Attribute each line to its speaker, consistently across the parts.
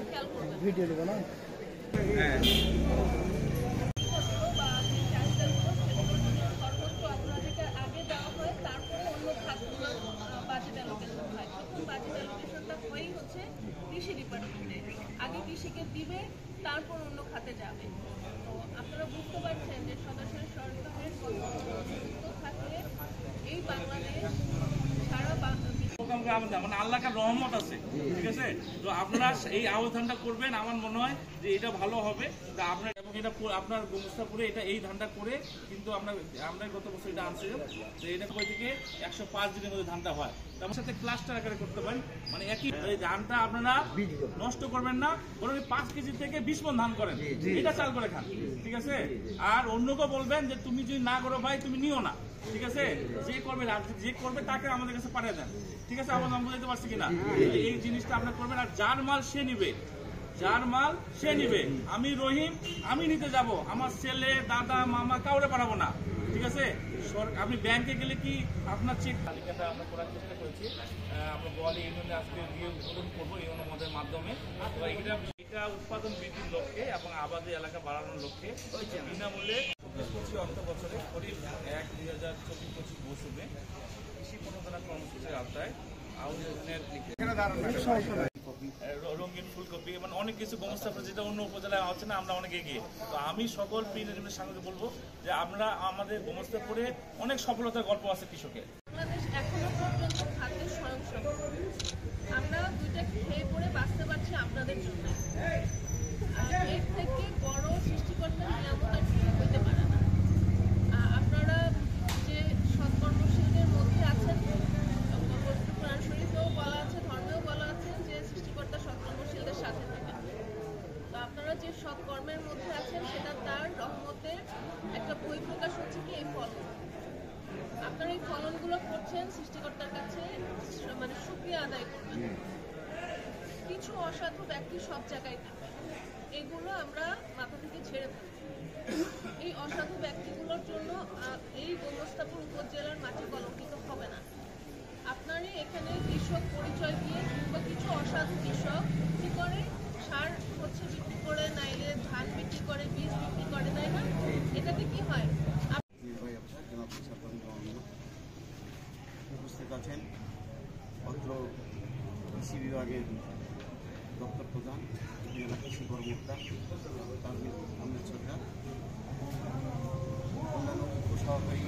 Speaker 1: খেয়াল করবেন ভিডিও দেব না আগে দেওয়া হয়, তারপরে অন্য খাতগুলোর বাজেট অ্যালোকেশন হয়। কিন্তু বাজেট অ্যালোকেশনটা হয়েই হচ্ছে কৃষি ডিপার্টমেন্টে, আগে কৃষিকে দিবে, তারপর অন্য খাতে যাবে। তো আপনারা বুঝতে পারছেন যে সদস্য সরকারের কত থাকলে এই বাংলাদেশ সারা
Speaker 2: মানে আল্লাহর রহমত আছে, ঠিক আছে। তো আপনারা এই আহ্বানটা করবেন, আমার মনে হয় যে এটা ভালো হবে। তা আপনার এবং এটা আপনার গোমস্তাপুরে এটা এই ধানটা করে কিন্তু আমরা গত বছর এটা আনছিলাম যে এটা কই থেকে 105 দিনের মধ্যে ধানটা হয়। আমার সাথে ক্লাস্টার আকারে করতে পারেন, মানে একই ধানটা আপনারা নষ্ট করবেন না, বরং 5 কেজি থেকে 20 মণ ধান করেন, এটা চাল করে খান, ঠিক আছে। আর অন্যকে বলবেন যে তুমি যদি না করো ভাই তুমি নিও না, ঠিক আছে। যে করবে তাকে আমাদের কাছে পাঠিয়ে দেন, ঠিক আছে। আমরা নাম বুঝাইতে পারছি কিনা, এই জিনিসটা আপনার করবেন। আর যার মাল সে নিবে, যার মাল সে নিবে। আমি রহিম, আমি নিতে যাব, আমার ছেলে দাদা মামা কাউরে পাঠাবো না, ঠিক আছে। আপনি ব্যাংকে গেলে কি আপনার চেক তালিকাটা আমরা করার চেষ্টা করেছি। আমরা বোয়ালি ইউনিয়নে আজকে গিয়ে উদ্বোধন করবো এই অনুমোদনের মাধ্যমে। এটা উৎপাদন বৃদ্ধির লক্ষ্যে এবং আবাদি এলাকা বাড়ানোর লক্ষ্যে বিনামূল্যে 25 অর্থ বছরে খরিফ 1-2024-25 মৌসুমে কৃষি প্রণোদনা কর্মসূচির আওতায় রঙিন ফুলকপি মানে অনেক কিছু গোমস্তাপুর যেটা অন্য উপজেলায় হচ্ছে না, আমরা অনেক এগিয়ে। তো আমি সকল প্রিয়জনের সঙ্গে বলবো যে আমরা আমাদের গোমস্তাপুরে অনেক সফলতার গল্প আছে কৃষকের।
Speaker 1: বাংলাদেশ এখনো পর্যন্ত খাদ্যের স্বয়ংসম্পূর্ণ। আমরা দুইটা খেয়ে পড়ে বাঁচতে পারছি আপনাদের জন্য। এর থেকে বড় সৃষ্টিকর্তার নিয়ামত আর কি হইতে পারে না। আপনারা যে সৎকর্মশীলদের মধ্যে আছেন, কোরআন শরীফেও বলা আছে, ধর্মেও বলা আছে যে সৃষ্টিকর্তা সৎকর্মশীলদের সাথে থাকেন। তো আপনারা যে সৎকর্মের মধ্যে আছেন সেটা তার রহমতের একটা বহিঃপ্রকাশ হচ্ছে কি এই ফলন। আপনারা এই ফলনগুলো করছেন, সৃষ্টিকর্তার কাছে মানে শুকরিয়া আদায় করবেন। কিছু অসাধু ব্যক্তি সব জায়গায় থাকে, এগুলো আমরা মাথা থেকে ছেড়ে দেব। এই অসাধু ব্যক্তিগুলোর জন্য এই গোমস্তাপুর উপজেলার মাটি কলঙ্কিত হবে না। আপনারই এখানে কৃষক পরিচয় দিয়ে কিংবা কিছু অসাধু কৃষক কি করে সার হচ্ছে বিক্রি করে, নাইলে ধান বিক্রি করে, বীজ বিক্রি করে, তাই না? এটাতে কি হয়?
Speaker 3: উপস্থিত আছেন অত্র কৃষি বিভাগের দপ্তর প্রধান, জেলা কৃষি কর্মকর্তা আহমেদ সরকার, অন্যান্য উপসহকারী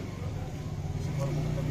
Speaker 3: কৃষি কর্মকর্তা